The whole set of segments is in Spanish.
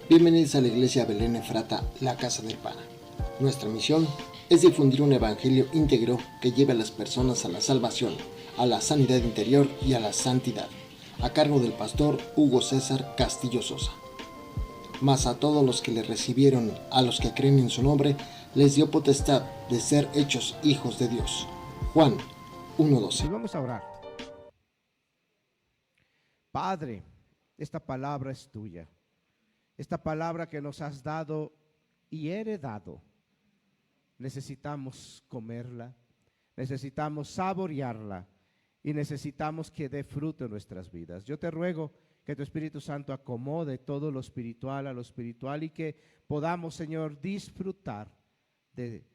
Bienvenidos a la Iglesia Belén Efrata, la Casa del Pan. Nuestra misión es difundir un evangelio íntegro que lleve a las personas a la salvación, a la sanidad interior y a la santidad, a cargo del pastor Hugo César Castillo Sosa. Mas a todos los que le recibieron, a los que creen en su nombre, les dio potestad de ser hechos hijos de Dios. Juan 1:12. Y vamos a orar. Padre, esta palabra es tuya. Esta palabra que nos has dado y heredado, necesitamos comerla, necesitamos saborearla y necesitamos que dé fruto en nuestras vidas. Yo te ruego que tu Espíritu Santo acomode todo lo espiritual a lo espiritual y que podamos, Señor, disfrutar de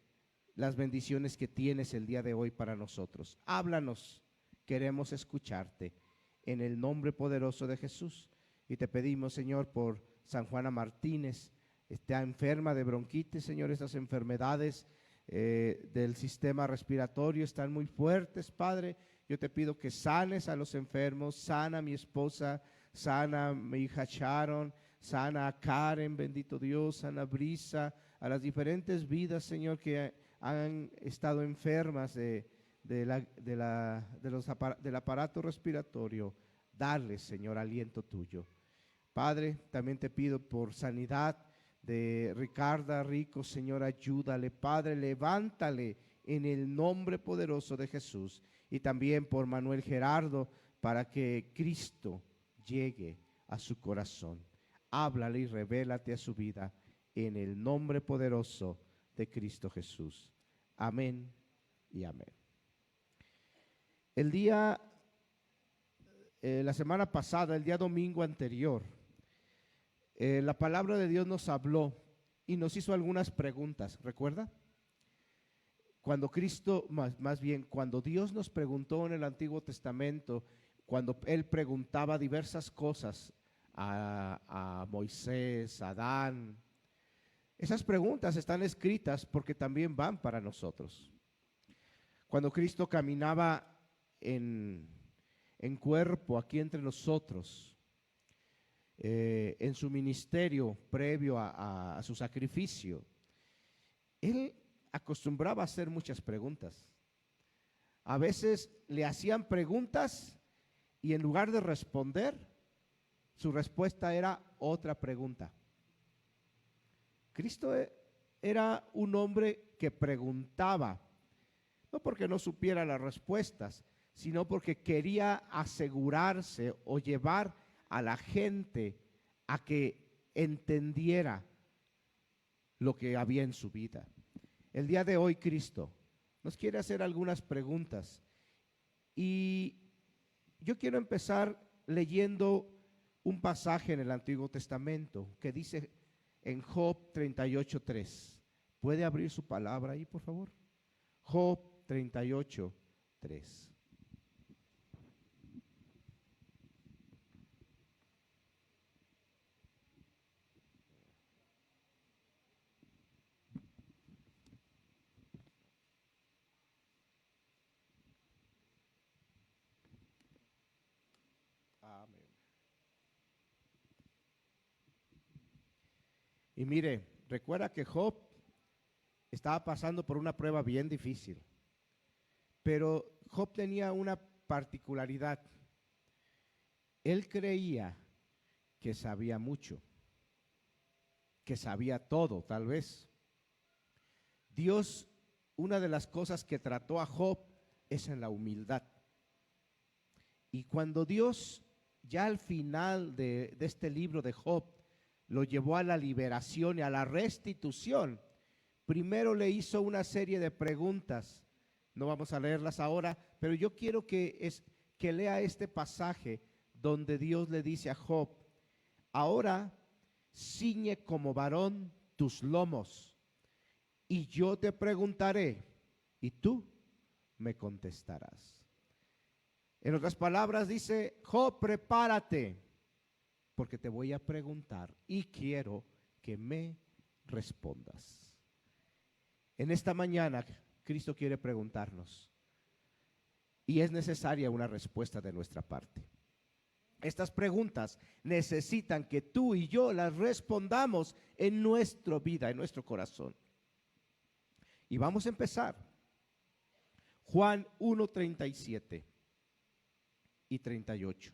las bendiciones que tienes el día de hoy para nosotros. Háblanos, queremos escucharte en el nombre poderoso de Jesús. Y te pedimos, Señor, por San Juana Martínez, está enferma de bronquitis, Señor, estas enfermedades del sistema respiratorio están muy fuertes, Padre. Yo te pido que sanes a los enfermos, sana a mi esposa, sana a mi hija Sharon, sana a Karen, bendito Dios, sana a Brisa, a las diferentes vidas, Señor, que han estado enfermas del aparato respiratorio. Darles, Señor, aliento tuyo. Padre, también te pido por sanidad de Ricarda Rico, Señor, ayúdale. Padre, levántale en el nombre poderoso de Jesús. Y también por Manuel Gerardo, para que Cristo llegue a su corazón. Háblale y revélate a su vida en el nombre poderoso de Cristo Jesús. Amén y amén. La semana pasada, el día domingo anterior, la palabra de Dios nos habló y nos hizo algunas preguntas, ¿recuerda? Cuando cuando Dios nos preguntó en el Antiguo Testamento, cuando Él preguntaba diversas cosas a Moisés, a Adán, esas preguntas están escritas porque también van para nosotros. Cuando Cristo caminaba en cuerpo aquí entre nosotros, en su ministerio previo a su sacrificio, Él acostumbraba a hacer muchas preguntas. A veces le hacían preguntas y en lugar de responder, su respuesta era otra pregunta. Cristo era un hombre que preguntaba, no porque no supiera las respuestas, sino porque quería asegurarse o llevar a la gente a que entendiera lo que había en su vida. El día de hoy Cristo nos quiere hacer algunas preguntas y yo quiero empezar leyendo un pasaje en el Antiguo Testamento que dice en Job 38:3. ¿Puede abrir su palabra ahí, por favor? Job 38:3. Amén. Y mire, recuerda que Job estaba pasando por una prueba bien difícil, pero Job tenía una particularidad. Él creía que sabía mucho, que sabía todo, tal vez. Dios, una de las cosas que trató a Job es en la humildad. Y cuando Dios, ya al final de este libro de Job, lo llevó a la liberación y a la restitución, primero le hizo una serie de preguntas. No vamos a leerlas ahora, pero yo quiero que lea este pasaje donde Dios le dice a Job: ahora ciñe como varón tus lomos, y yo te preguntaré, y tú me contestarás. En otras palabras dice: Job, prepárate, porque te voy a preguntar y quiero que me respondas. En esta mañana Cristo quiere preguntarnos y es necesaria una respuesta de nuestra parte. Estas preguntas necesitan que tú y yo las respondamos en nuestra vida, en nuestro corazón. Y vamos a empezar. Juan 1:37 y 38.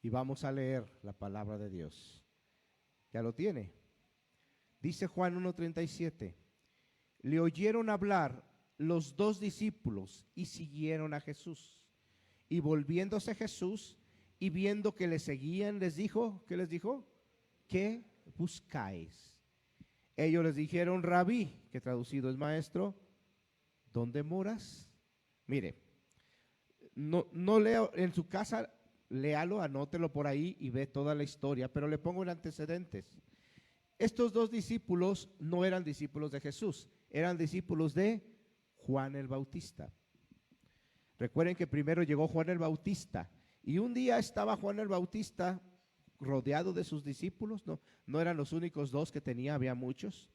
Y vamos a leer la palabra de Dios. ¿Ya lo tiene? Dice Juan 1:37. Le oyeron hablar los dos discípulos y siguieron a Jesús. Y volviéndose Jesús y viendo que le seguían, les dijo, ¿qué les dijo? ¿Qué buscáis? Ellos les dijeron, Rabí, que traducido es maestro, ¿dónde moras? Mire, no leo en su casa. Léalo, anótelo por ahí y ve toda la historia, pero le pongo en antecedentes. Estos dos discípulos no eran discípulos de Jesús, eran discípulos de Juan el Bautista. Recuerden que primero llegó Juan el Bautista y un día estaba Juan el Bautista rodeado de sus discípulos, no eran los únicos dos que tenía, había muchos.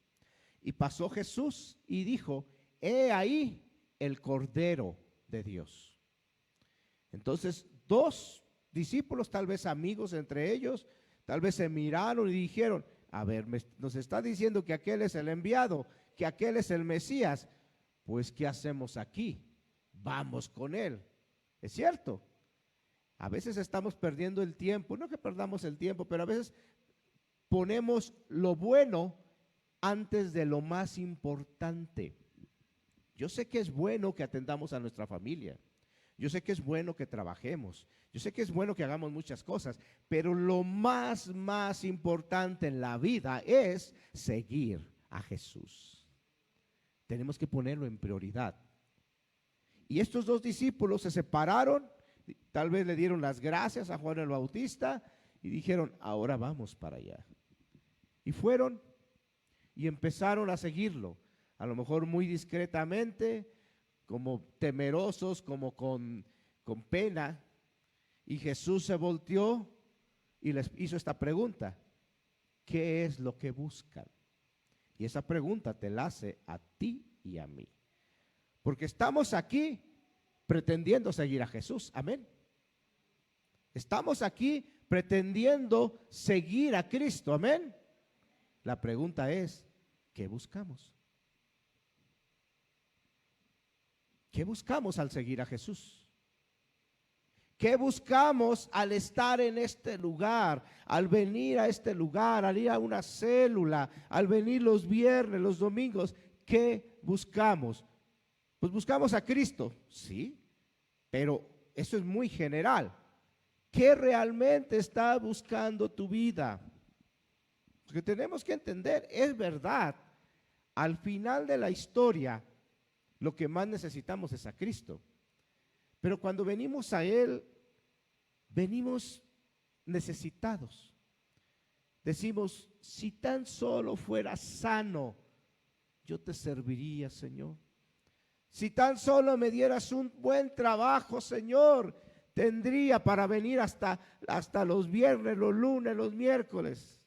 Y pasó Jesús y dijo, he ahí el Cordero de Dios. Entonces, dos discípulos, tal vez amigos entre ellos, tal vez se miraron y dijeron, a ver, nos está diciendo que aquel es el enviado, que aquel es el Mesías, pues ¿qué hacemos aquí? Vamos con él. ¿Es cierto? A veces estamos perdiendo el tiempo, no que perdamos el tiempo, pero a veces ponemos lo bueno antes de lo más importante. Yo sé que es bueno que atendamos a nuestra familia. Yo sé que es bueno que trabajemos, yo sé que es bueno que hagamos muchas cosas, pero lo más importante en la vida es seguir a Jesús. Tenemos que ponerlo en prioridad. Y estos dos discípulos se separaron, tal vez le dieron las gracias a Juan el Bautista y dijeron, ahora vamos para allá. Y fueron y empezaron a seguirlo, a lo mejor muy discretamente, como temerosos, como con pena, y Jesús se volteó y les hizo esta pregunta, ¿qué es lo que buscan? Y esa pregunta te la hace a ti y a mí, porque estamos aquí pretendiendo seguir a Jesús, amén. Estamos aquí pretendiendo seguir a Cristo, amén. La pregunta es, ¿qué buscamos? ¿Qué buscamos al seguir a Jesús? ¿Qué buscamos al estar en este lugar, al venir a este lugar, al ir a una célula, al venir los viernes, los domingos? ¿Qué buscamos? Pues buscamos a Cristo, sí, pero eso es muy general. ¿Qué realmente está buscando tu vida? Porque tenemos que entender, es verdad, al final de la historia, lo que más necesitamos es a Cristo. Pero cuando venimos a Él, venimos necesitados. Decimos, si tan solo fuera sano, yo te serviría, Señor. Si tan solo me dieras un buen trabajo, Señor, tendría para venir hasta los viernes, los lunes, los miércoles.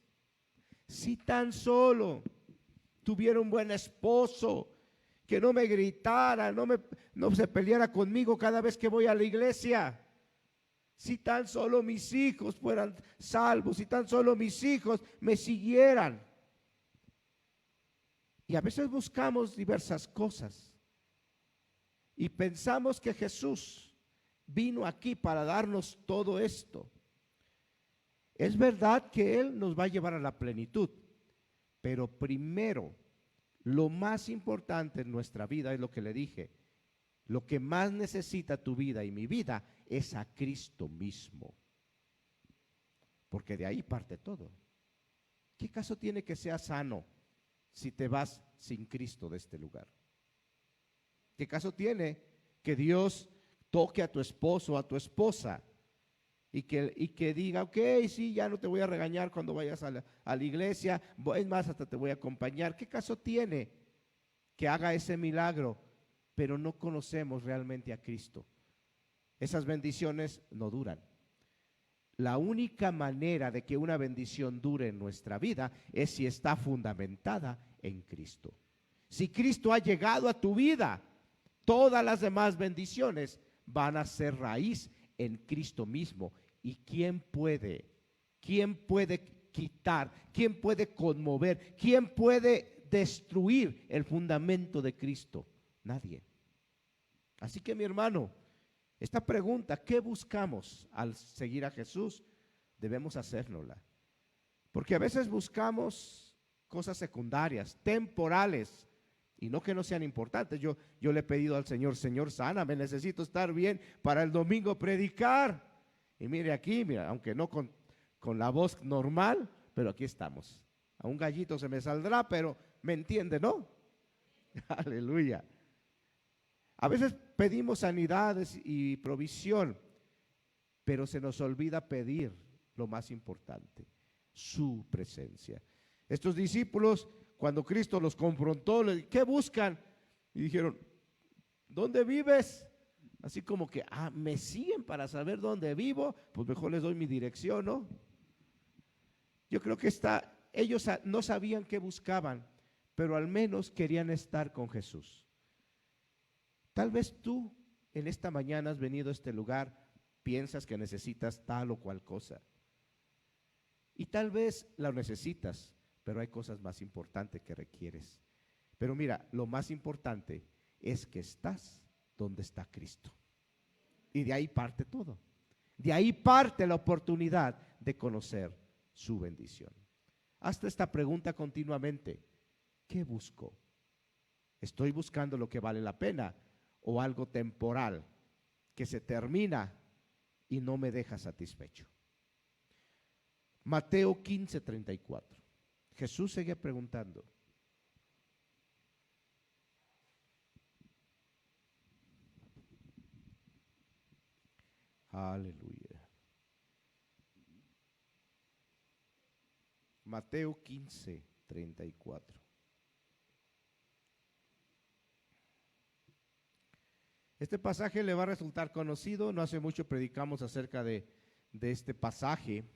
Si tan solo tuviera un buen esposo, que no me gritara, no se peleara conmigo cada vez que voy a la iglesia. Si tan solo mis hijos fueran salvos, si tan solo mis hijos me siguieran. Y a veces buscamos diversas cosas y pensamos que Jesús vino aquí para darnos todo esto. Es verdad que Él nos va a llevar a la plenitud, pero primero, lo más importante en nuestra vida es lo que le dije. Lo que más necesita tu vida y mi vida es a Cristo mismo. Porque de ahí parte todo. ¿Qué caso tiene que sea sano si te vas sin Cristo de este lugar? ¿Qué caso tiene que Dios toque a tu esposo o a tu esposa y que diga, ok, sí, ya no te voy a regañar cuando vayas a la iglesia, es más, hasta te voy a acompañar? ¿Qué caso tiene que haga ese milagro, pero no conocemos realmente a Cristo? Esas bendiciones no duran. La única manera de que una bendición dure en nuestra vida es si está fundamentada en Cristo. Si Cristo ha llegado a tu vida, todas las demás bendiciones van a ser raíz en Cristo mismo. ¿Y quién puede quitar, quién puede conmover, quién puede destruir el fundamento de Cristo? Nadie. Así que, mi hermano, esta pregunta, ¿qué buscamos al seguir a Jesús? Debemos hacérnosla. Porque a veces buscamos cosas secundarias, temporales, y no que no sean importantes. Yo le he pedido al Señor: Señor, sáname, necesito estar bien para el domingo predicar. Y mire aquí, mira, aunque no con la voz normal, pero aquí estamos. A un gallito se me saldrá, pero me entiende, ¿no? Aleluya. A veces pedimos sanidades y provisión, pero se nos olvida pedir lo más importante, su presencia. Estos discípulos, cuando Cristo los confrontó, ¿qué buscan? Y dijeron: ¿dónde vives? Así como que, me siguen para saber dónde vivo, pues mejor les doy mi dirección, ¿no? Yo creo que ellos no sabían qué buscaban, pero al menos querían estar con Jesús. Tal vez tú en esta mañana has venido a este lugar, piensas que necesitas tal o cual cosa. Y tal vez la necesitas, pero hay cosas más importantes que requieres. Pero mira, lo más importante es que estás donde está Cristo. Y de ahí parte todo. De ahí parte la oportunidad de conocer su bendición. Hazte esta pregunta continuamente: ¿qué busco? ¿Estoy buscando lo que vale la pena o algo temporal que se termina y no me deja satisfecho? Mateo 15:34. Jesús sigue preguntando. Aleluya. Mateo 15:34. Este pasaje le va a resultar conocido. No hace mucho predicamos acerca de este pasaje,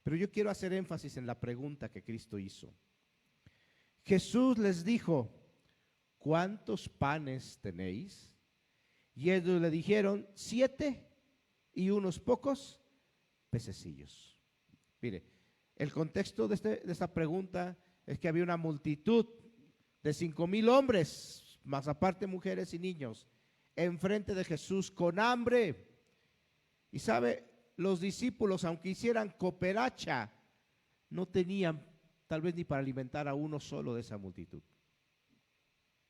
pero yo quiero hacer énfasis en la pregunta que Cristo hizo. Jesús les dijo: ¿cuántos panes tenéis? Y ellos le dijeron: 7 y unos pocos pececillos. Mire, el contexto de esta pregunta es que había una multitud de 5,000 hombres, más aparte mujeres y niños, enfrente de Jesús con hambre. Y sabe, los discípulos, aunque hicieran cooperacha, no tenían tal vez ni para alimentar a uno solo de esa multitud.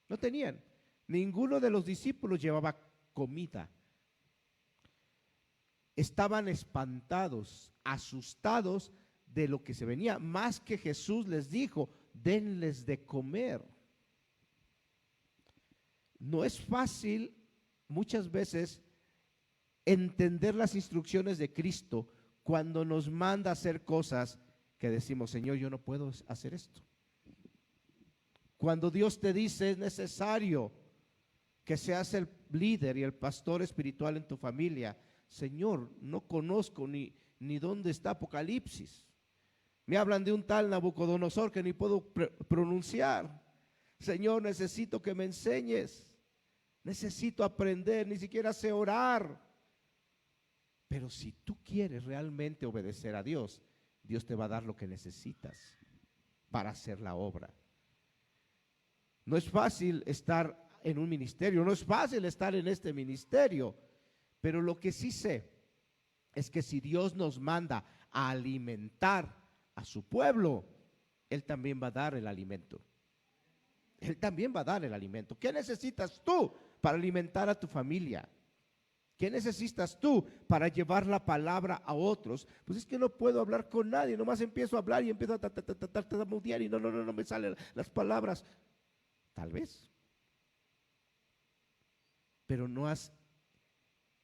No tenían. Ninguno de los discípulos llevaba comida. Estaban espantados, asustados de lo que se venía, más que Jesús les dijo: denles de comer. No es fácil muchas veces entender las instrucciones de Cristo cuando nos manda a hacer cosas que decimos: Señor, yo no puedo hacer esto. Cuando Dios te dice: es necesario que seas el líder y el pastor espiritual en tu familia. Señor, no conozco ni dónde está Apocalipsis. Me hablan de un tal Nabucodonosor que ni puedo pronunciar. Señor, necesito que me enseñes. Necesito aprender, ni siquiera sé orar. Pero si tú quieres realmente obedecer a Dios, Dios te va a dar lo que necesitas para hacer la obra. No es fácil estar en un ministerio, no es fácil estar en este ministerio, pero lo que sí sé es que si Dios nos manda a alimentar a su pueblo, Él también va a dar el alimento. Él también va a dar el alimento. ¿Qué necesitas tú para alimentar a tu familia? ¿Qué necesitas tú para llevar la palabra a otros? Pues es que no puedo hablar con nadie, nomás empiezo a hablar y empiezo a tartamudear y no me salen las palabras. Tal vez. Pero no has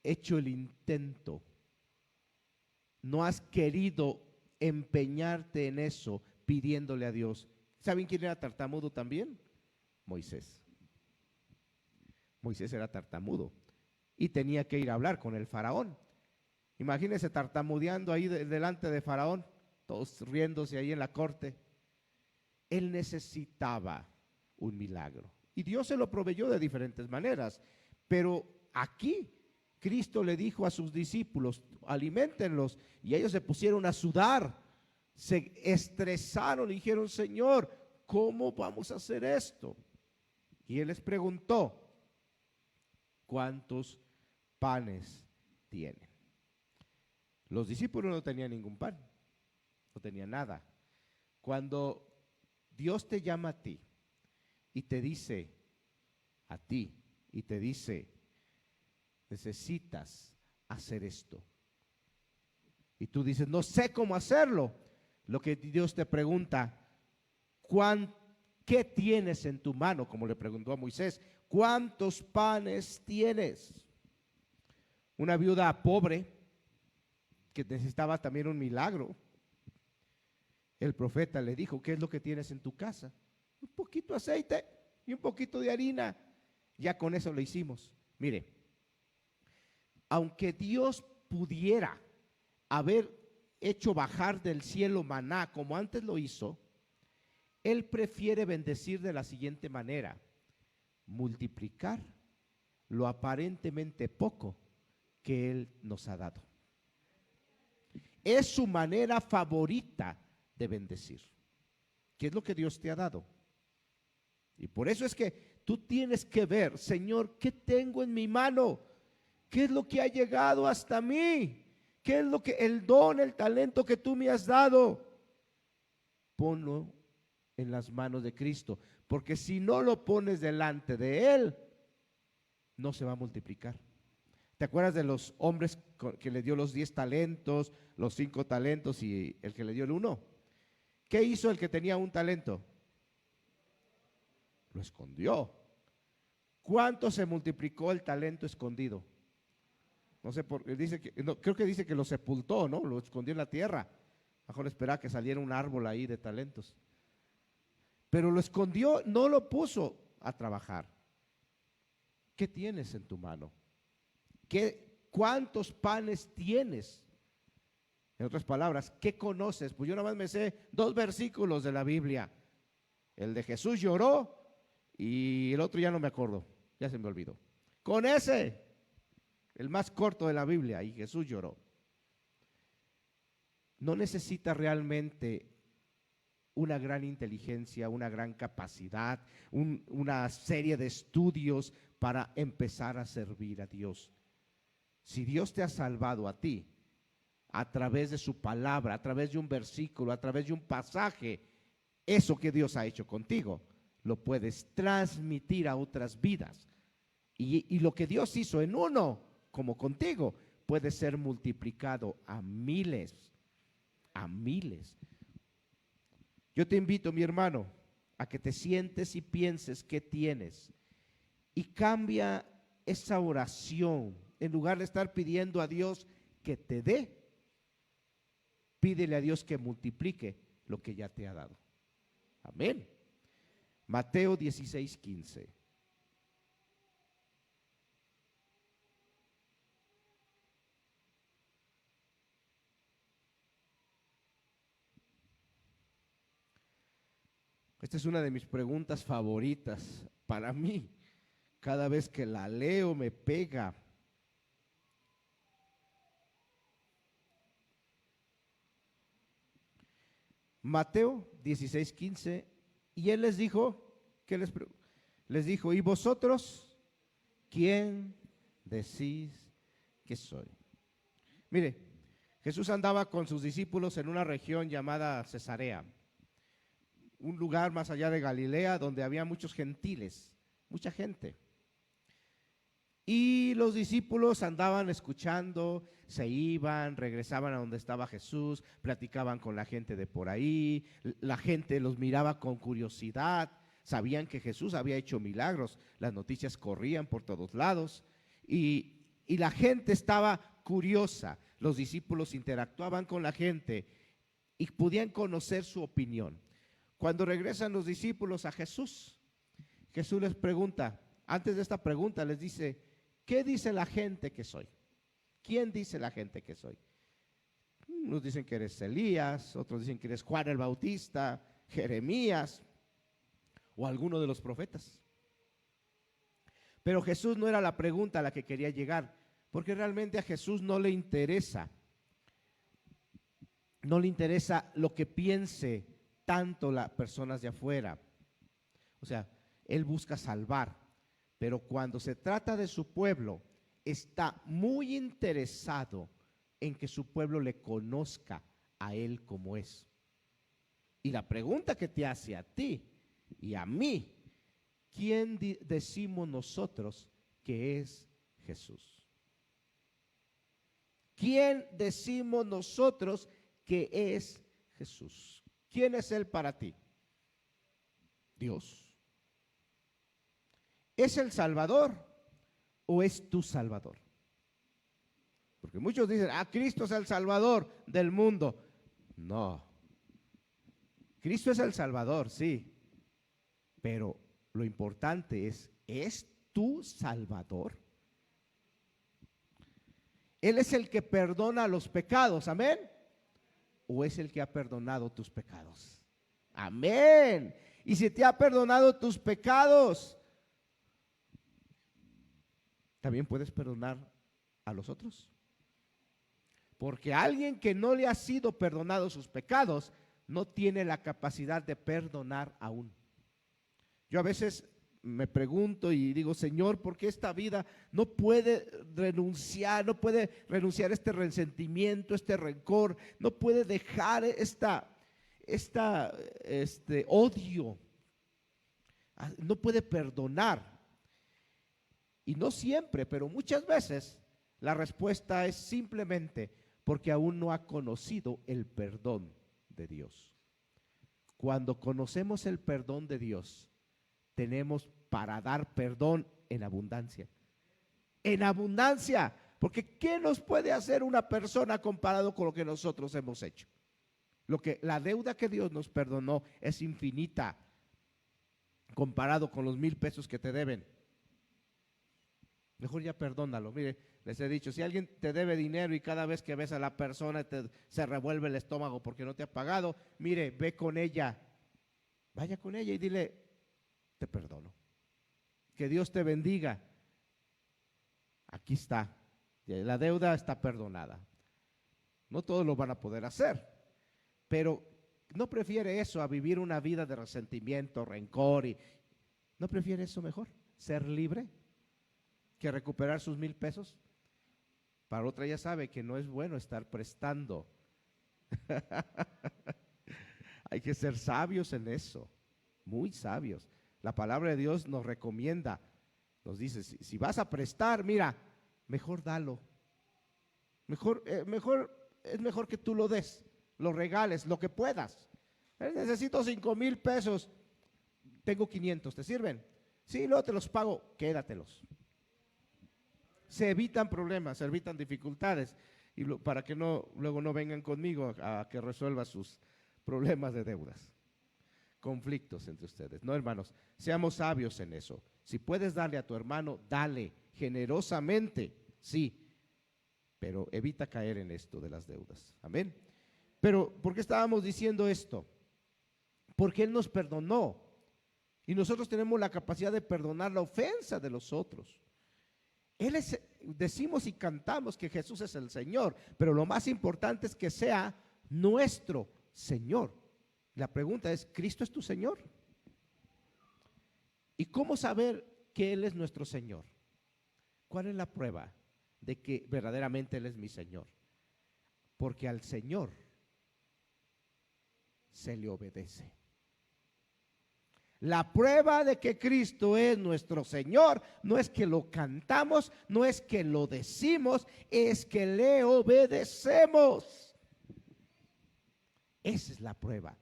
hecho el intento, no has querido empeñarte en eso pidiéndole a Dios. ¿Saben quién era tartamudo también? Moisés. Moisés era tartamudo y tenía que ir a hablar con el faraón. Imagínense tartamudeando ahí delante de Faraón, todos riéndose ahí en la corte. Él necesitaba un milagro y Dios se lo proveyó de diferentes maneras, pero aquí Cristo le dijo a sus discípulos: aliméntenlos, y ellos se pusieron a sudar, se estresaron y dijeron: Señor, ¿cómo vamos a hacer esto? Y Él les preguntó: ¿cuántos panes tienen? Los discípulos no tenían ningún pan, no tenían nada. Cuando Dios te llama a ti y te dice, necesitas hacer esto, y tú dices: no sé cómo hacerlo, lo que Dios te pregunta: ¿qué tienes en tu mano? Como le preguntó a Moisés: ¿cuántos panes tienes? Una viuda pobre que necesitaba también un milagro, el profeta le dijo: ¿qué es lo que tienes en tu casa? Un poquito de aceite y un poquito de harina. Ya con eso lo hicimos. Mire, aunque Dios pudiera haber hecho bajar del cielo maná como antes lo hizo, Él prefiere bendecir de la siguiente manera: multiplicar lo aparentemente poco que Él nos ha dado. Es su manera favorita de bendecir. ¿Qué es lo que Dios te ha dado? Y por eso es que tú tienes que ver: Señor, ¿qué tengo en mi mano? ¿Qué es lo que ha llegado hasta mí? ¿Qué es lo que el don, el talento que tú me has dado? Ponlo en las manos de Cristo, porque si no lo pones delante de Él, no se va a multiplicar. ¿Te acuerdas de los hombres que le dio los 10 talentos, los 5 talentos y el que le dio el 1? ¿Qué hizo el que tenía un talento? Lo escondió. ¿Cuánto se multiplicó el talento escondido? No sé por qué dice que, no, creo que dice que lo sepultó, ¿no? Lo escondió en la tierra. Mejor esperaba que saliera un árbol ahí de talentos. Pero lo escondió, no lo puso a trabajar. ¿Qué tienes en tu mano? ¿Cuántos panes tienes? En otras palabras, ¿qué conoces? Pues yo nada más me sé 2 versículos de la Biblia. El de Jesús lloró y el otro ya no me acuerdo, ya se me olvidó. Con ese, el más corto de la Biblia, y Jesús lloró. No necesita realmente una gran inteligencia, una gran capacidad, una serie de estudios para empezar a servir a Dios. Si Dios te ha salvado a ti a través de su palabra, a través de un versículo, a través de un pasaje, eso que Dios ha hecho contigo, lo puedes transmitir a otras vidas. Y lo que Dios hizo en uno, como contigo, puede ser multiplicado a miles, a miles. Yo te invito, mi hermano, a que te sientes y pienses qué tienes y cambia esa oración. En lugar de estar pidiendo a Dios que te dé, pídele a Dios que multiplique lo que ya te ha dado. Amén. Mateo 16:15. Esta es una de mis preguntas favoritas para mí. Cada vez que la leo me pega. Mateo 16:15, y Él les dijo, ¿qué les dijo? ¿Y vosotros quién decís que soy? Mire, Jesús andaba con sus discípulos en una región llamada Cesarea, un lugar más allá de Galilea donde había muchos gentiles, mucha gente. Y los discípulos andaban escuchando, se iban, regresaban a donde estaba Jesús, platicaban con la gente de por ahí, la gente los miraba con curiosidad, sabían que Jesús había hecho milagros, las noticias corrían por todos lados y la gente estaba curiosa, los discípulos interactuaban con la gente y podían conocer su opinión. Cuando regresan los discípulos a Jesús, Jesús les pregunta, antes de esta pregunta les dice: ¿qué dice la gente que soy? ¿Quién dice la gente que soy? Unos dicen que eres Elías, otros dicen que eres Juan el Bautista, Jeremías o alguno de los profetas. Pero Jesús no era la pregunta a la que quería llegar, porque realmente a Jesús no le interesa lo que piense tanto las personas de afuera. O sea, Él busca salvar, pero cuando se trata de su pueblo, está muy interesado en que su pueblo le conozca a Él como es. Y la pregunta que te hace a ti y a mí, ¿quién decimos nosotros que es Jesús? ¿Quién decimos nosotros que es Jesús? ¿Quién es Él para ti? Dios. ¿Es el Salvador o es tu Salvador? Porque muchos dicen, Cristo es el Salvador del mundo. No. Cristo es el Salvador, sí. Pero lo importante ¿es tu Salvador? ¿Él es el que perdona los pecados? Amén. ¿O es el que ha perdonado tus pecados? Amén. Y si te ha perdonado tus pecados, también puedes perdonar a los otros. Porque alguien que no le ha sido perdonado sus pecados no tiene la capacidad de perdonar aún. Yo a veces me pregunto y digo, Señor, ¿por qué esta vida no puede renunciar este resentimiento, este rencor, no puede dejar este odio, no puede perdonar? Y no siempre, pero muchas veces la respuesta es simplemente porque aún no ha conocido el perdón de Dios. Cuando conocemos el perdón de Dios, tenemos para dar perdón en abundancia. En abundancia, porque ¿qué nos puede hacer una persona comparado con lo que nosotros hemos hecho? La deuda que Dios nos perdonó es infinita comparado con los 1,000 pesos que te deben. Mejor ya perdónalo. Mire, les he dicho, si alguien te debe dinero y cada vez que ves a la persona se revuelve el estómago porque no te ha pagado, mire, ve con ella, vaya con ella y dile, te perdono. Que Dios te bendiga. Aquí está, la deuda está perdonada. No todos lo van a poder hacer, pero ¿no prefiere eso a vivir una vida de resentimiento, rencor? ¿No prefiere eso mejor? ¿Ser libre? Que recuperar sus 1,000 pesos. Para otra ya sabe que no es bueno estar prestando. Hay que ser sabios en eso, muy sabios. La palabra de Dios nos recomienda, nos dice, si vas a prestar, mira, mejor dalo. Es mejor que tú lo des, lo regales, lo que puedas. Necesito 5,000 pesos, tengo 500, ¿te sirven? Sí, luego te los pago, quédatelos. Se evitan problemas, se evitan dificultades y para que luego no vengan conmigo a que resuelva sus problemas de deudas, conflictos entre ustedes. No, hermanos, seamos sabios en eso. Si puedes darle a tu hermano, dale generosamente, sí, pero evita caer en esto de las deudas. Amén. Pero ¿por qué estábamos diciendo esto? Porque Él nos perdonó y nosotros tenemos la capacidad de perdonar la ofensa de los otros. Decimos y cantamos que Jesús es el Señor, pero lo más importante es que sea nuestro Señor. La pregunta es, ¿Cristo es tu Señor? ¿Y cómo saber que Él es nuestro Señor? ¿Cuál es la prueba de que verdaderamente Él es mi Señor? Porque al Señor se le obedece. La prueba de que Cristo es nuestro Señor no es que lo cantamos, no es que lo decimos, es que le obedecemos. Esa es la prueba.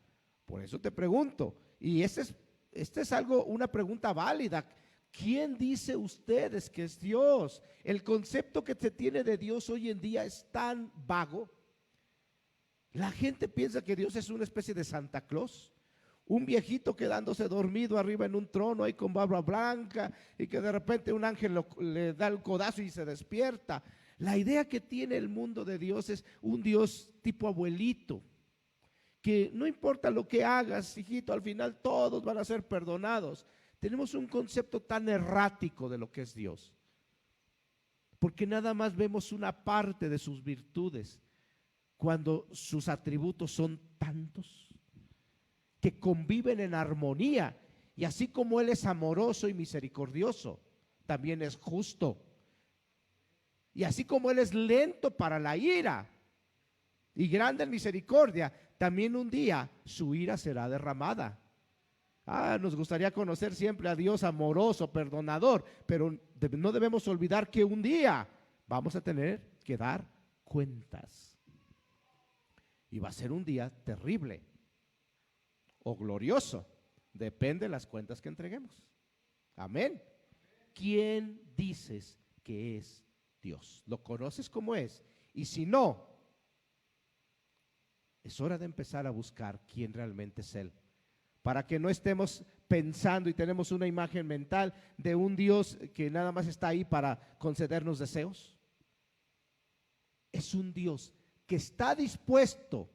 Por eso te pregunto, y esta es una pregunta válida. ¿Quién dice ustedes que es Dios? El concepto que se tiene de Dios hoy en día es tan vago. La gente piensa que Dios es una especie de Santa Claus. Un viejito quedándose dormido arriba en un trono ahí con barba blanca y que de repente un ángel le da el codazo y se despierta. La idea que tiene el mundo de Dios es un Dios tipo abuelito, que no importa lo que hagas, hijito, al final todos van a ser perdonados. Tenemos un concepto tan errático de lo que es Dios, porque nada más vemos una parte de sus virtudes, cuando sus atributos son tantos, que conviven en armonía. Y así como Él es amoroso y misericordioso, también es justo. Y así como Él es lento para la ira y grande en misericordia, también un día su ira será derramada. Nos gustaría conocer siempre a Dios amoroso, perdonador, pero no debemos olvidar que un día vamos a tener que dar cuentas. Y va a ser un día terrible o glorioso, depende de las cuentas que entreguemos. Amén. ¿Quién dices que es Dios? ¿Lo conoces como es? Y si no, es hora de empezar a buscar quién realmente es Él, para que no estemos pensando y tenemos una imagen mental de un Dios que nada más está ahí para concedernos deseos. Es un Dios que está dispuesto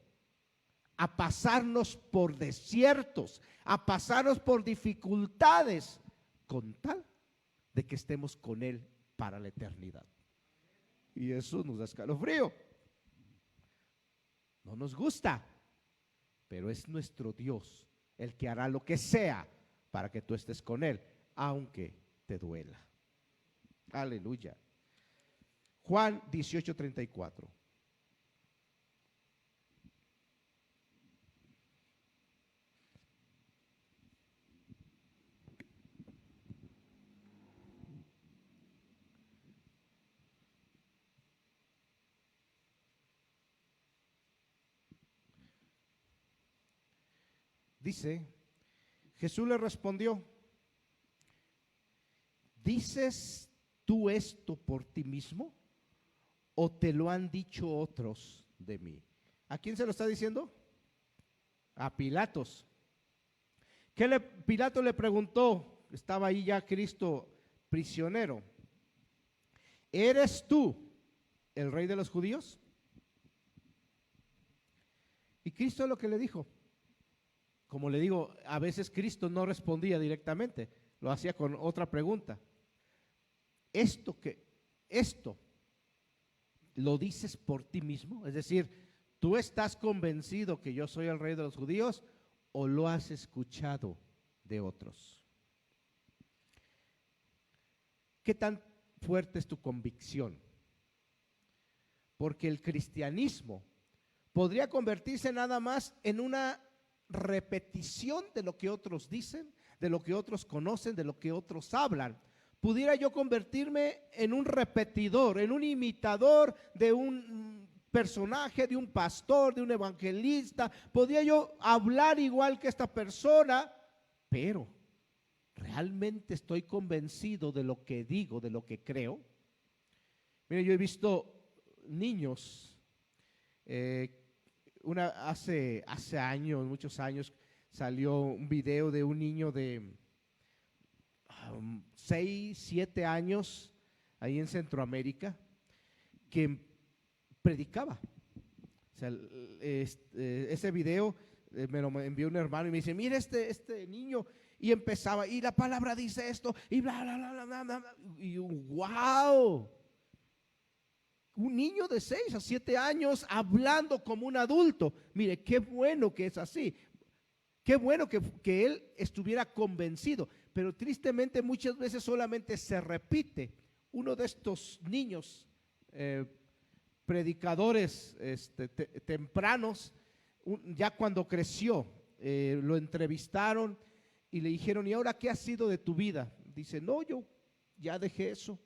a pasarnos por desiertos, a pasarnos por dificultades, con tal de que estemos con Él para la eternidad. Y eso nos da escalofrío. No nos gusta, pero es nuestro Dios el que hará lo que sea para que tú estés con Él, aunque te duela. Aleluya. Juan 18:34. Dice, Jesús le respondió: ¿dices tú esto por ti mismo o te lo han dicho otros de mí? ¿A quién se lo está diciendo? A Pilatos. Pilato le preguntó, estaba ahí ya Cristo prisionero: ¿eres tú el rey de los judíos? Y Cristo lo que le dijo, como le digo, a veces Cristo no respondía directamente, lo hacía con otra pregunta. Esto lo dices por ti mismo, es decir, ¿tú estás convencido que yo soy el rey de los judíos o lo has escuchado de otros? ¿Qué tan fuerte es tu convicción? Porque el cristianismo podría convertirse nada más en una repetición de lo que otros dicen, de lo que otros conocen, de lo que otros hablan. Pudiera yo convertirme en un repetidor, en un imitador de un personaje, de un pastor, de un evangelista. Podría yo hablar igual que esta persona, pero ¿realmente estoy convencido de lo que digo, de lo que creo? Mire, yo he visto niños, hace años, muchos años, salió un video de un niño de 6, 7 años, ahí en Centroamérica, que predicaba. O sea, ese video me lo envió un hermano y me dice: mira este niño, y empezaba, y la palabra dice esto, y bla, bla, bla, bla, bla, bla. Y wow, un niño de 6 a 7 años hablando como un adulto. Mire, qué bueno que es así. Qué bueno que él estuviera convencido. Pero tristemente muchas veces solamente se repite. Uno de estos niños predicadores tempranos, ya cuando creció, lo entrevistaron y le dijeron: ¿y ahora qué ha sido de tu vida? Dice: no, yo ya dejé eso.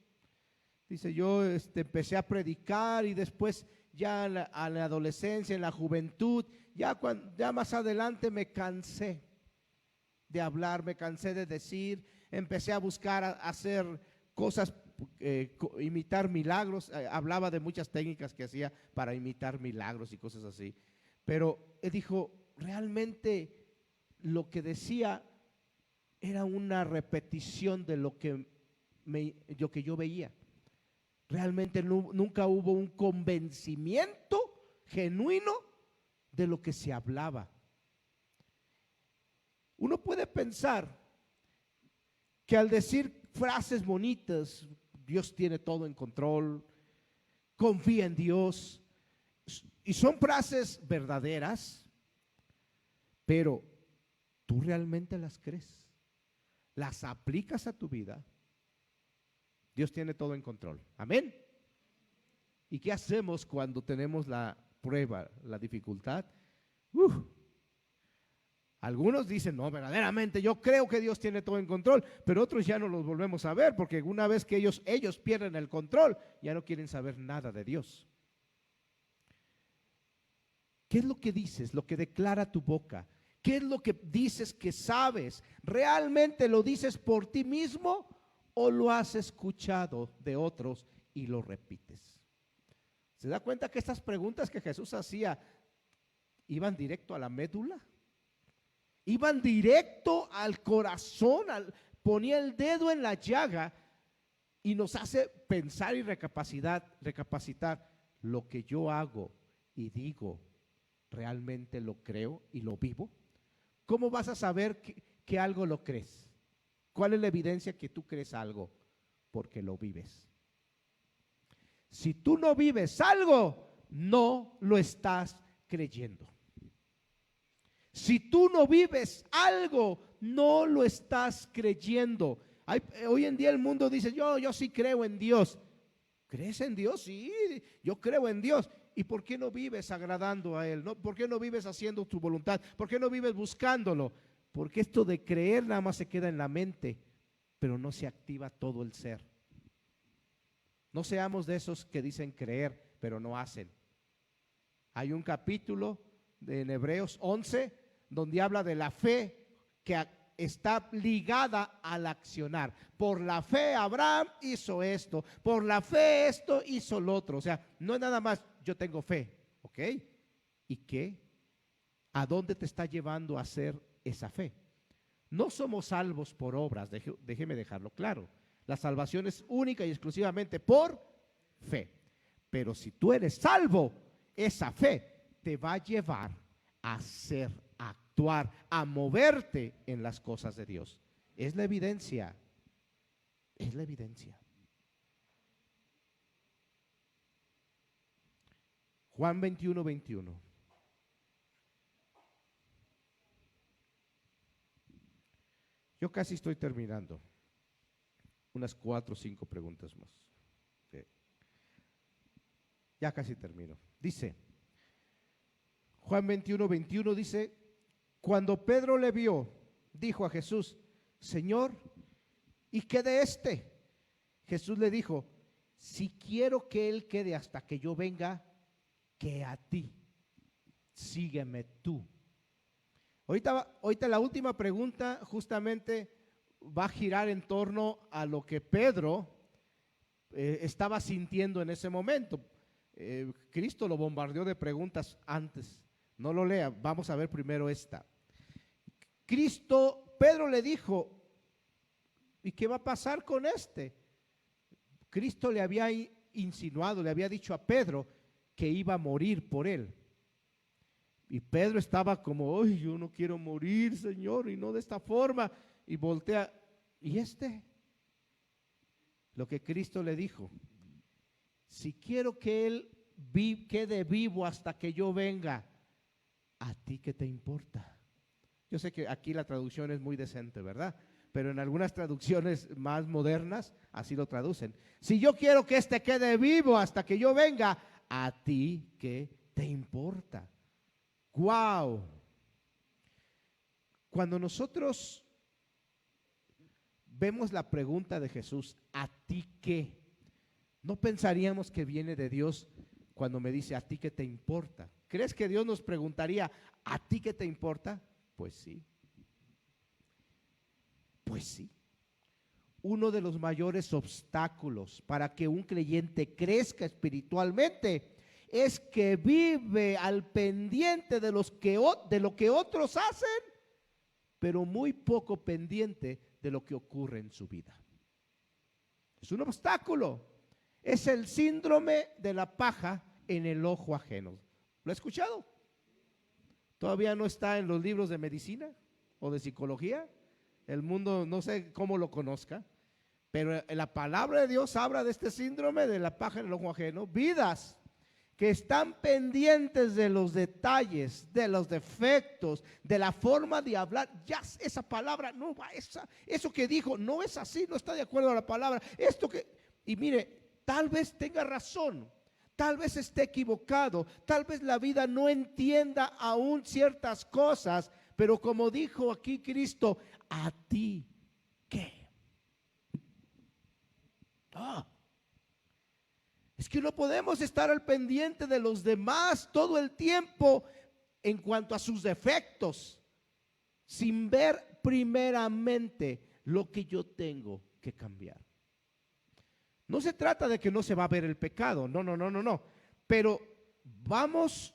Dice: yo empecé a predicar y después ya a la adolescencia, en la juventud, ya más adelante me cansé de hablar, me cansé de decir, empecé a buscar a hacer cosas, imitar milagros. Hablaba de muchas técnicas que hacía para imitar milagros y cosas así. Pero él dijo: realmente lo que decía era una repetición de lo que yo veía. Realmente nunca hubo un convencimiento genuino de lo que se hablaba. Uno puede pensar que al decir frases bonitas, Dios tiene todo en control, confía en Dios, y son frases verdaderas, pero ¿tú realmente las crees? ¿Las aplicas a tu vida? Dios tiene todo en control. Amén. ¿Y qué hacemos cuando tenemos la prueba, la dificultad? Algunos dicen, no, verdaderamente yo creo que Dios tiene todo en control, pero otros ya no los volvemos a ver, porque una vez que ellos pierden el control, ya no quieren saber nada de Dios. ¿Qué es lo que dices, lo que declara tu boca? ¿Qué es lo que dices que sabes? ¿Realmente lo dices por ti mismo o lo has escuchado de otros y lo repites? ¿Se da cuenta que estas preguntas que Jesús hacía iban directo a la médula? Iban directo al corazón, ponía el dedo en la llaga y nos hace pensar y recapacitar lo que yo hago y digo, ¿realmente lo creo y lo vivo? ¿Cómo vas a saber que algo lo crees? ¿Cuál es la evidencia que tú crees algo? Porque lo vives. Si tú no vives algo, no lo estás creyendo. Si tú no vives algo, no lo estás creyendo. Hoy en día el mundo dice, yo sí creo en Dios. ¿Crees en Dios? Sí, yo creo en Dios. ¿Y por qué no vives agradando a Él? ¿Por qué no vives haciendo tu voluntad? ¿Por qué no vives buscándolo? Porque esto de creer nada más se queda en la mente, pero no se activa todo el ser. No seamos de esos que dicen creer, pero no hacen. Hay un capítulo en Hebreos 11 donde habla de la fe que está ligada al accionar. Por la fe Abraham hizo esto, por la fe esto hizo lo otro. O sea, no es nada más yo tengo fe, ¿ok? ¿Y qué? ¿A dónde te está llevando a hacer esa fe? No somos salvos por obras, déjeme dejarlo claro. La salvación es única y exclusivamente por fe. Pero si tú eres salvo, esa fe te va a llevar a hacer, a actuar, a moverte en las cosas de Dios. Es la evidencia. Es la evidencia. Juan 21:21. Yo casi estoy terminando. Unas 4 o 5 preguntas más. Ya casi termino. Dice, Juan 21:21 dice, cuando Pedro le vio, dijo a Jesús, Señor, ¿y qué de este? Jesús le dijo, si quiero que él quede hasta que yo venga, que a ti, sígueme tú. Ahorita la última pregunta justamente va a girar en torno a lo que Pedro estaba sintiendo en ese momento. Cristo lo bombardeó de preguntas antes. No lo lea, vamos a ver primero esta. Pedro le dijo, ¿y qué va a pasar con este? Cristo le había insinuado, le había dicho a Pedro que iba a morir por él. Y Pedro estaba como, ¡ay, yo no quiero morir, Señor! Y no de esta forma. Y voltea, ¿y este? Lo que Cristo le dijo, si quiero que él quede vivo hasta que yo venga, ¿a ti qué te importa? Yo sé que aquí la traducción es muy decente, ¿verdad? Pero en algunas traducciones más modernas así lo traducen. Si yo quiero que este quede vivo hasta que yo venga, ¿a ti qué te importa? ¡Wow! Cuando nosotros vemos la pregunta de Jesús, ¿a ti qué? No pensaríamos que viene de Dios cuando me dice, ¿a ti qué te importa? ¿Crees que Dios nos preguntaría, ¿a ti qué te importa? Pues sí. Pues sí. Uno de los mayores obstáculos para que un creyente crezca espiritualmente es que vive al pendiente de lo que otros hacen, pero muy poco pendiente de lo que ocurre en su vida. Es un obstáculo. Es el síndrome de la paja en el ojo ajeno. ¿Lo ha escuchado? Todavía no está en los libros de medicina o de psicología. El mundo no sé cómo lo conozca, pero la palabra de Dios habla de este síndrome de la paja en el ojo ajeno. Vidas que están pendientes de los detalles, de los defectos, de la forma de hablar. Ya esa palabra no va, eso que dijo no es así, no está de acuerdo a la palabra. Y mire, tal vez tenga razón, tal vez esté equivocado, tal vez la vida no entienda aún ciertas cosas, pero como dijo aquí Cristo, ¿a ti qué? Es que no podemos estar al pendiente de los demás todo el tiempo en cuanto a sus defectos, sin ver primeramente lo que yo tengo que cambiar. No se trata de que no se va a ver el pecado, no, pero vamos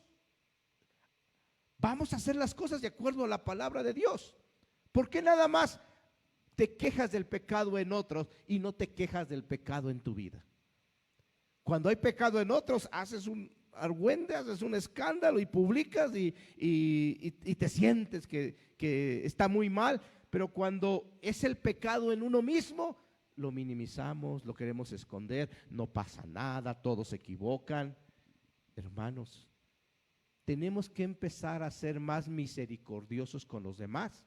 a hacer las cosas de acuerdo a la palabra de Dios. ¿Por qué nada más te quejas del pecado en otros y no te quejas del pecado en tu vida? Cuando hay pecado en otros, haces un argüende, haces un escándalo y publicas y te sientes que está muy mal. Pero cuando es el pecado en uno mismo, lo minimizamos, lo queremos esconder, no pasa nada, todos se equivocan. Hermanos, tenemos que empezar a ser más misericordiosos con los demás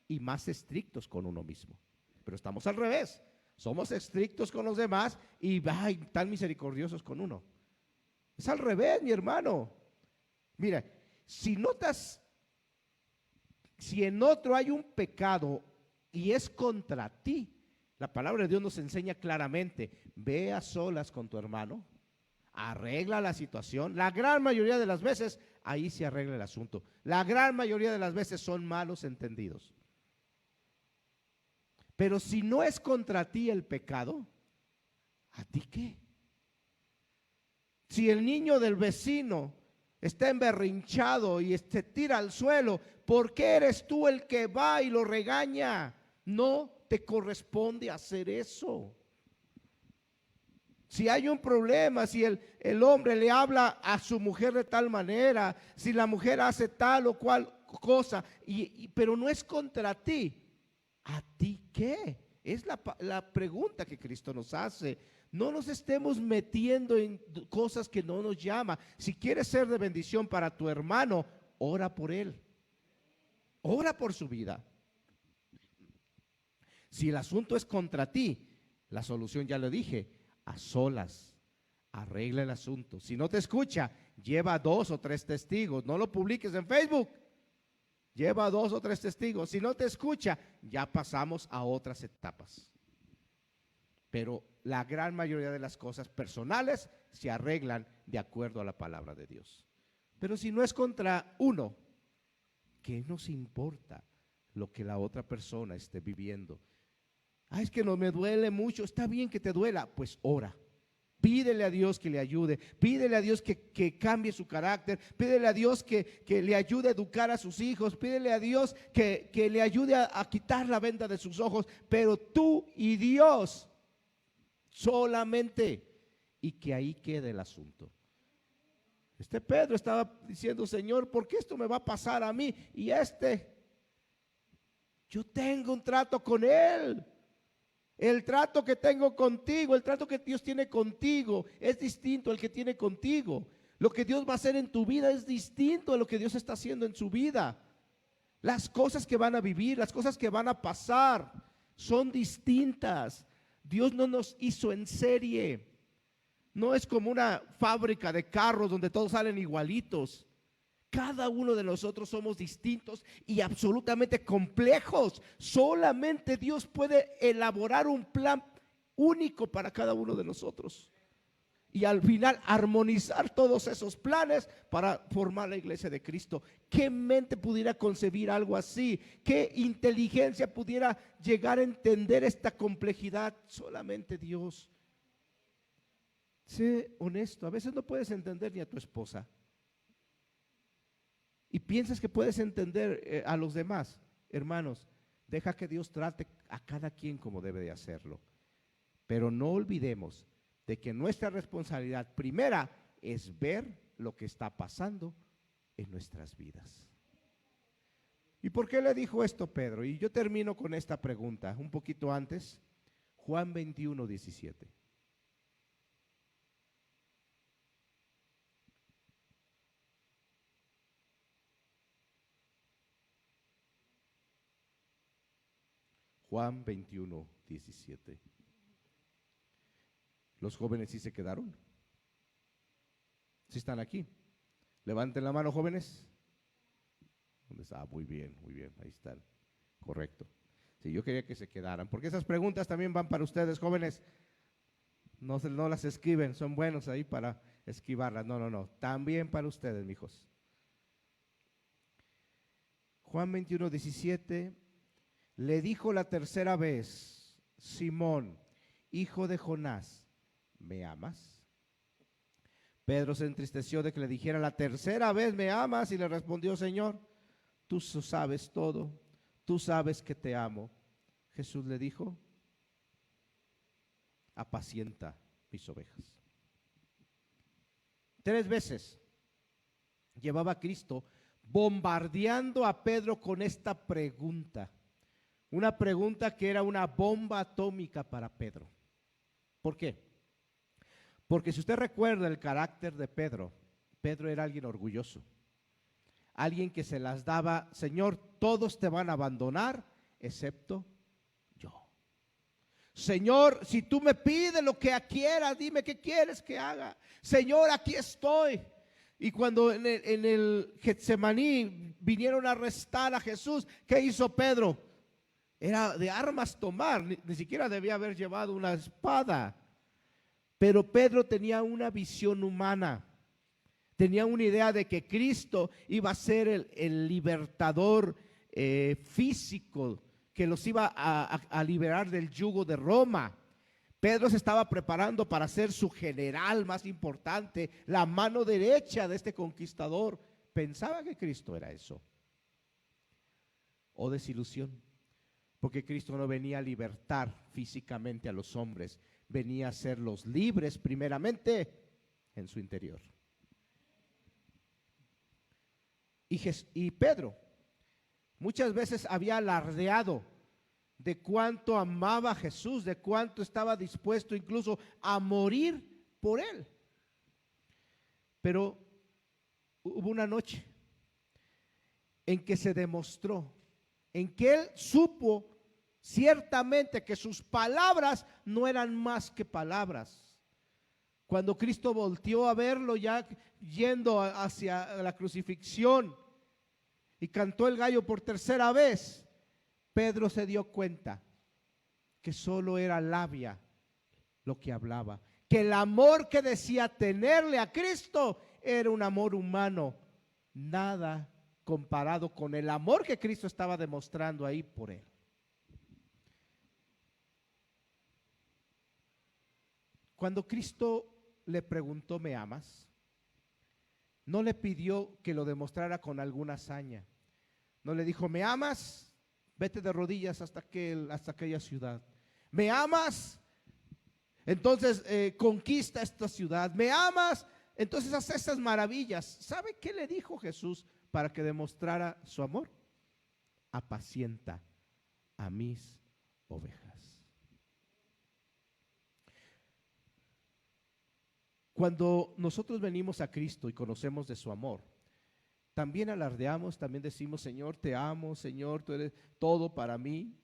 y más estrictos con uno mismo. Pero estamos al revés. Somos estrictos con los demás y tan misericordiosos con uno. Es al revés, mi hermano. Mira, si en otro hay un pecado y es contra ti, la palabra de Dios nos enseña claramente: ve a solas con tu hermano, arregla la situación. La gran mayoría de las veces ahí se arregla el asunto. La gran mayoría de las veces son malos entendidos. Pero si no es contra ti el pecado, ¿a ti qué? Si el niño del vecino está emberrinchado y se tira al suelo, ¿por qué eres tú el que va y lo regaña? No te corresponde hacer eso. Si hay un problema, si el hombre le habla a su mujer de tal manera, si la mujer hace tal o cual cosa, pero no es contra ti, ¿a ti qué? Es la pregunta que Cristo nos hace. No nos estemos metiendo en cosas que no nos llama. Si quieres ser de bendición para tu hermano, ora por él. Ora por su vida. Si el asunto es contra ti, la solución ya lo dije: a solas, arregla el asunto. Si no te escucha, lleva 2 o 3 testigos. No lo publiques en Facebook. Lleva 2 o 3 testigos. Si no te escucha, ya pasamos a otras etapas. Pero la gran mayoría de las cosas personales se arreglan de acuerdo a la palabra de Dios. Pero si no es contra uno, ¿qué nos importa lo que la otra persona esté viviendo? Es que no me duele mucho. Está bien que te duela, pues ora. Pídele a Dios que le ayude, pídele a Dios que cambie su carácter, pídele a Dios que le ayude a educar a sus hijos, pídele a Dios que le ayude a quitar la venda de sus ojos, pero tú y Dios solamente, y que ahí quede el asunto. Pedro estaba diciendo: Señor, ¿por qué esto me va a pasar a mí? Y yo tengo un trato con él. El trato que tengo contigo, el trato que Dios tiene contigo es distinto al que tiene contigo. Lo que Dios va a hacer en tu vida es distinto a lo que Dios está haciendo en su vida. Las cosas que van a vivir, las cosas que van a pasar son distintas. Dios no nos hizo en serie. No es como una fábrica de carros donde todos salen igualitos. Cada uno de nosotros somos distintos y absolutamente complejos. Solamente Dios puede elaborar un plan único para cada uno de nosotros. Y al final armonizar todos esos planes para formar la iglesia de Cristo. ¿Qué mente pudiera concebir algo así? ¿Qué inteligencia pudiera llegar a entender esta complejidad? Solamente Dios. Sé honesto, a veces no puedes entender ni a tu esposa. Y piensas que puedes entender a los demás. Hermanos, deja que Dios trate a cada quien como debe de hacerlo. Pero no olvidemos de que nuestra responsabilidad primera es ver lo que está pasando en nuestras vidas. ¿Y por qué le dijo esto Pedro? Y yo termino con esta pregunta, un poquito antes, Juan 21, 17. Juan 21, 17. ¿Los jóvenes sí se quedaron? ¿Sí están aquí? Levanten la mano, jóvenes. ¿Dónde está? Muy bien, ahí están. Correcto. Sí, yo quería que se quedaran, porque esas preguntas también van para ustedes, jóvenes. No las escriben, son buenos ahí para esquivarlas. No, también para ustedes, mijos. Juan 21, 17, le dijo la tercera vez, Simón, hijo de Jonás, ¿me amas? Pedro se entristeció de que le dijera la tercera vez, ¿me amas? Y le respondió, Señor, tú sabes todo, tú sabes que te amo. Jesús le dijo, apacienta mis ovejas. 3 veces llevaba a Cristo bombardeando a Pedro con esta pregunta. Una pregunta que era una bomba atómica para Pedro. ¿Por qué? Porque si usted recuerda el carácter de Pedro, Pedro era alguien orgulloso. Alguien que se las daba, Señor, todos te van a abandonar, excepto yo. Señor, si tú me pides lo que quieras, dime qué quieres que haga. Señor, aquí estoy. Y cuando en el Getsemaní vinieron a arrestar a Jesús, ¿qué hizo Pedro? Era de armas tomar, ni siquiera debía haber llevado una espada. Pero Pedro tenía una visión humana, tenía una idea de que Cristo iba a ser el libertador físico, que los iba a liberar del yugo de Roma. Pedro se estaba preparando para ser su general más importante, la mano derecha de este conquistador. Pensaba que Cristo era eso. Oh, desilusión, porque Cristo no venía a libertar físicamente a los hombres, venía a hacerlos libres primeramente en su interior. Y Pedro muchas veces había alardeado de cuánto amaba a Jesús, de cuánto estaba dispuesto incluso a morir por él. Pero hubo una noche en que se demostró, en que él supo ciertamente que sus palabras no eran más que palabras. Cuando Cristo volteó a verlo ya yendo hacia la crucifixión y cantó el gallo por tercera vez, Pedro se dio cuenta que solo era labia lo que hablaba, que el amor que decía tenerle a Cristo era un amor humano, nada comparado con el amor que Cristo estaba demostrando ahí por él. Cuando Cristo le preguntó, ¿me amas?, no le pidió que lo demostrara con alguna hazaña. No le dijo, ¿me amas? Vete de rodillas hasta aquella ciudad. ¿Me amas? Entonces conquista esta ciudad. ¿Me amas? Entonces haz esas maravillas. ¿Sabe qué le dijo Jesús para que demostrara su amor? Apacienta a mis ovejas. Cuando nosotros venimos a Cristo y conocemos de su amor, también alardeamos, también decimos, Señor, te amo, Señor, tú eres todo para mí.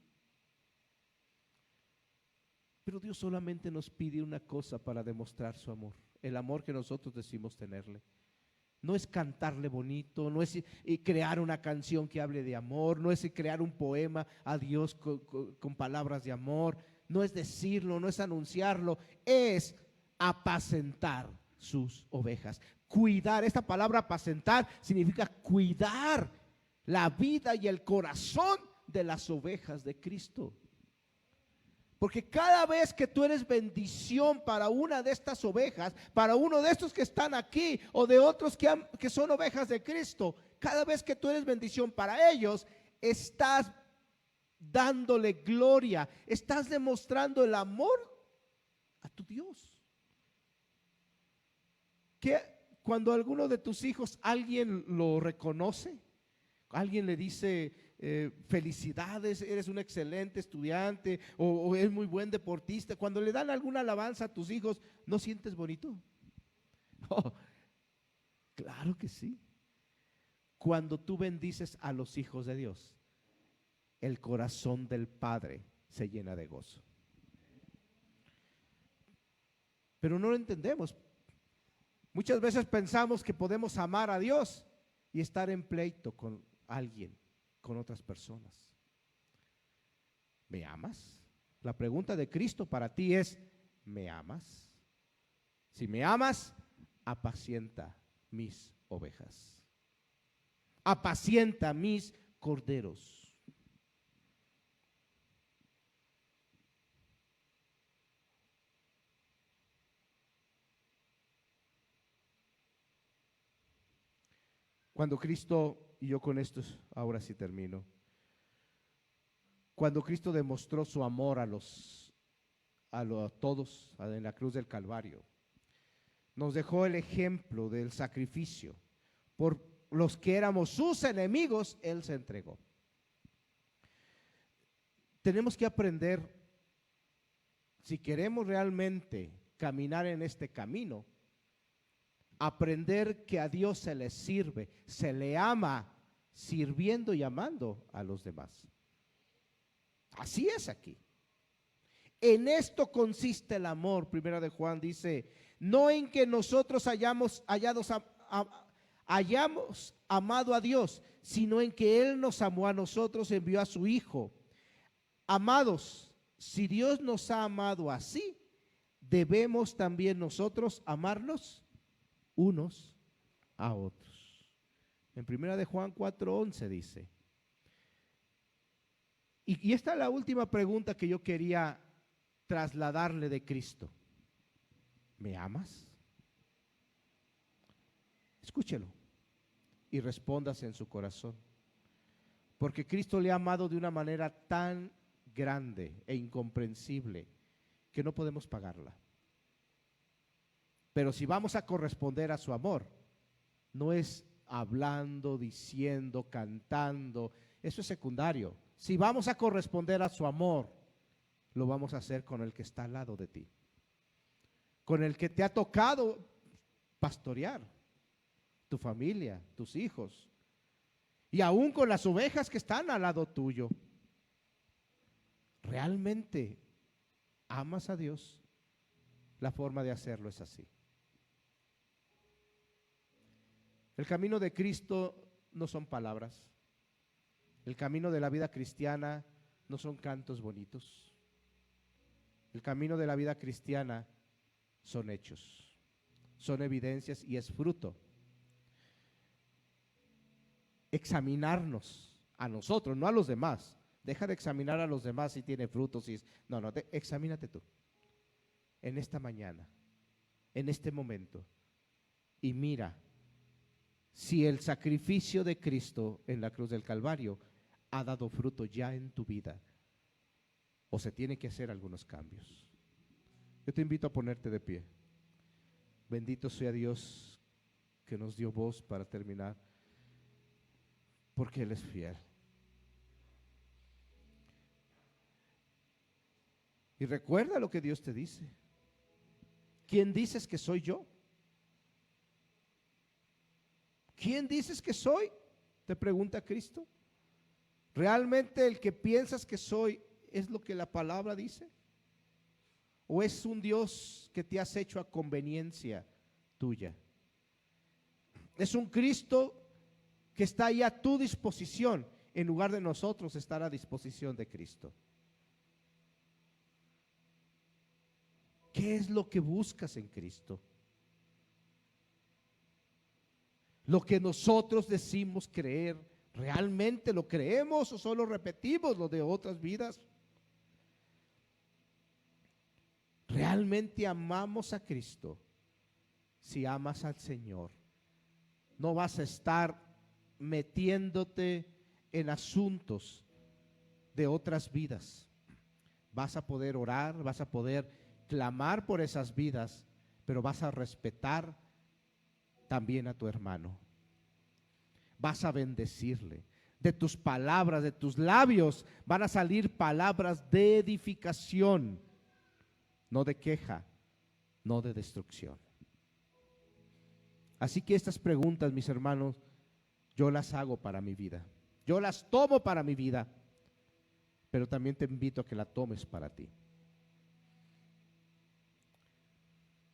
Pero Dios solamente nos pide una cosa para demostrar su amor, el amor que nosotros decimos tenerle. No es cantarle bonito, no es crear una canción que hable de amor, no es crear un poema a Dios con palabras de amor, no es decirlo, no es anunciarlo, es apacentar sus ovejas. Cuidar, esta palabra apacentar significa cuidar la vida y el corazón de las ovejas de Cristo. Porque cada vez que tú eres bendición para una de estas ovejas, para uno de estos que están aquí o de otros que son ovejas de Cristo, cada vez que tú eres bendición para ellos, estás dándole gloria, estás demostrando el amor a tu Dios. que cuando alguno de tus hijos alguien lo reconoce, alguien le dice felicidades, eres un excelente estudiante o eres muy buen deportista, cuando le dan alguna alabanza a tus hijos, ¿no sientes bonito? Oh, claro que sí. Cuando tú bendices a los hijos de Dios, el corazón del Padre se llena de gozo. Pero no lo entendemos. Muchas veces pensamos que podemos amar a Dios y estar en pleito con alguien, con otras personas. ¿Me amas? La pregunta de Cristo para ti es, ¿me amas? Si me amas, apacienta mis ovejas. Apacienta mis corderos. Cuando Cristo, y yo con esto ahora sí termino, cuando Cristo demostró su amor a todos en la cruz del Calvario, nos dejó el ejemplo del sacrificio. Por los que éramos sus enemigos, Él se entregó. Tenemos que aprender, si queremos realmente caminar en este camino, aprender que a Dios se le sirve, se le ama sirviendo y amando a los demás. Así es aquí. En esto consiste el amor. Primera de Juan dice, no en que nosotros hayamos amado a Dios, sino en que Él nos amó a nosotros, envió a su Hijo. Amados, si Dios nos ha amado así, debemos también nosotros amarnos unos a otros. En primera de Juan 4:11 dice, y esta es la última pregunta que yo quería trasladarle de Cristo. ¿Me amas? Escúchelo y respóndase en su corazón, porque Cristo le ha amado de una manera tan grande e incomprensible que no podemos pagarla. Pero si vamos a corresponder a su amor, no es hablando, diciendo, cantando, eso es secundario. Si vamos a corresponder a su amor, lo vamos a hacer con el que está al lado de ti, con el que te ha tocado pastorear, tu familia, tus hijos, y aún con las ovejas que están al lado tuyo. ¿Realmente amas a Dios? La forma de hacerlo es así. El camino de Cristo no son palabras. El camino de la vida cristiana no son cantos bonitos. El camino de la vida cristiana son hechos, son evidencias y es fruto. Examinarnos a nosotros, no a los demás. Deja de examinar a los demás si tiene frutos. No, examínate tú. En esta mañana, en este momento, y mira si el sacrificio de Cristo en la cruz del Calvario ha dado fruto ya en tu vida o se tiene que hacer algunos cambios. Yo te invito a ponerte de pie. Bendito sea Dios que nos dio voz para terminar, porque Él es fiel. Y recuerda lo que Dios te dice. ¿Quién dices que soy yo? ¿Quién dices que soy? Te pregunta Cristo. ¿Realmente el que piensas que soy es lo que la palabra dice? ¿O es un Dios que te has hecho a conveniencia tuya? Es un Cristo que está ahí a tu disposición en lugar de nosotros estar a disposición de Cristo. ¿Qué es lo que buscas en Cristo? Lo que nosotros decimos creer, ¿realmente lo creemos o solo repetimos lo de otras vidas? ¿Realmente amamos a Cristo? Si amas al Señor, no vas a estar metiéndote en asuntos de otras vidas. Vas a poder orar, vas a poder clamar por esas vidas, pero vas a respetar también a tu hermano. Vas a bendecirle. De tus palabras, de tus labios, van a salir palabras de edificación, no de queja, no de destrucción. Así que estas preguntas, mis hermanos, yo las hago para mi vida. Yo las tomo para mi vida, pero también te invito a que la tomes para ti.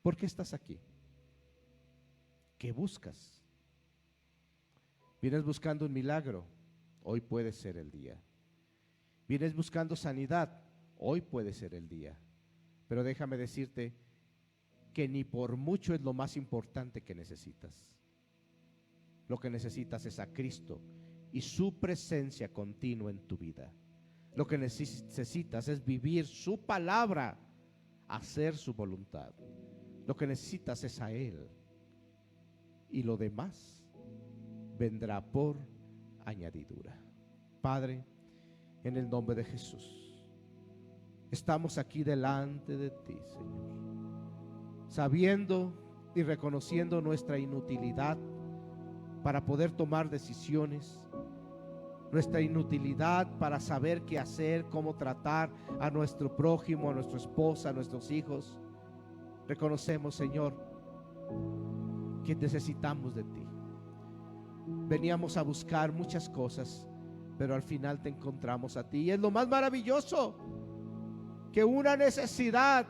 ¿Por qué estás aquí? ¿Qué buscas? ¿Vienes buscando un milagro? Hoy puede ser el día. ¿Vienes buscando sanidad? Hoy puede ser el día. Pero déjame decirte que ni por mucho es lo más importante que necesitas. Lo que necesitas es a Cristo y su presencia continua en tu vida. Lo que necesitas es vivir su palabra, hacer su voluntad. Lo que necesitas es a Él. Y lo demás vendrá por añadidura. Padre, en el nombre de Jesús, estamos aquí delante de ti, Señor, sabiendo y reconociendo nuestra inutilidad para poder tomar decisiones, nuestra inutilidad para saber qué hacer, cómo tratar a nuestro prójimo, a nuestra esposa, a nuestros hijos. Reconocemos, Señor, que necesitamos de ti. Veníamos a buscar muchas cosas, pero al final te encontramos a ti. Y es lo más maravilloso, que una necesidad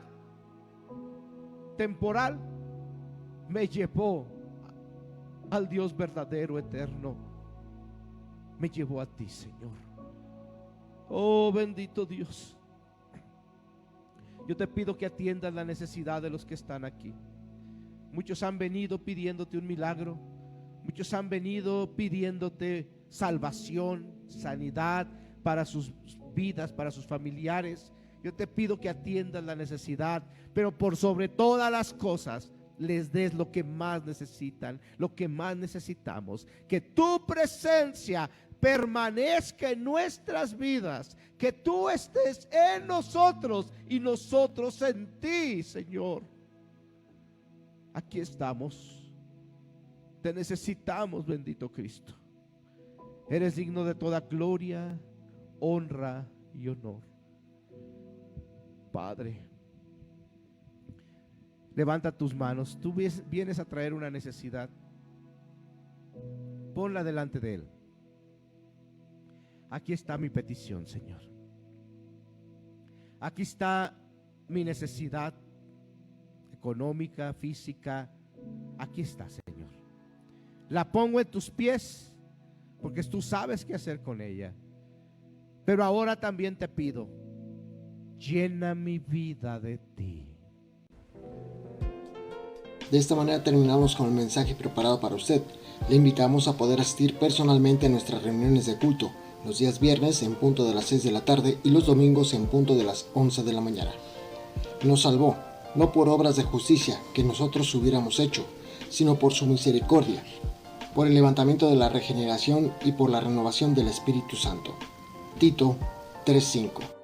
temporal me llevó al Dios verdadero, eterno. Me llevó a ti, Señor. Oh, bendito Dios. Yo te pido que atiendas la necesidad de los que están aquí. Muchos han venido pidiéndote un milagro. Muchos han venido pidiéndote salvación, sanidad para sus vidas, para sus familiares. Yo te pido que atiendas la necesidad, pero por sobre todas las cosas les des lo que más necesitan, lo que más necesitamos. Que tu presencia permanezca en nuestras vidas, que tú estés en nosotros y nosotros en ti, Señor. Aquí estamos. Te necesitamos, bendito Cristo. Eres digno de toda gloria, honra y honor. Padre, levanta tus manos. Tú vienes a traer una necesidad. Ponla delante de Él. Aquí está mi petición, Señor. Aquí está mi necesidad económica, física. Aquí está, Señor. La pongo en tus pies, porque tú sabes qué hacer con ella. Pero ahora también te pido, llena mi vida de ti. De esta manera terminamos con el mensaje preparado para usted. Le invitamos a poder asistir personalmente a nuestras reuniones de culto, los días viernes en punto de las 6 de la tarde y los domingos en punto de las 11 de la mañana. Nos salvó, no por obras de justicia que nosotros hubiéramos hecho, sino por su misericordia, por el levantamiento de la regeneración y por la renovación del Espíritu Santo. Tito 3:5.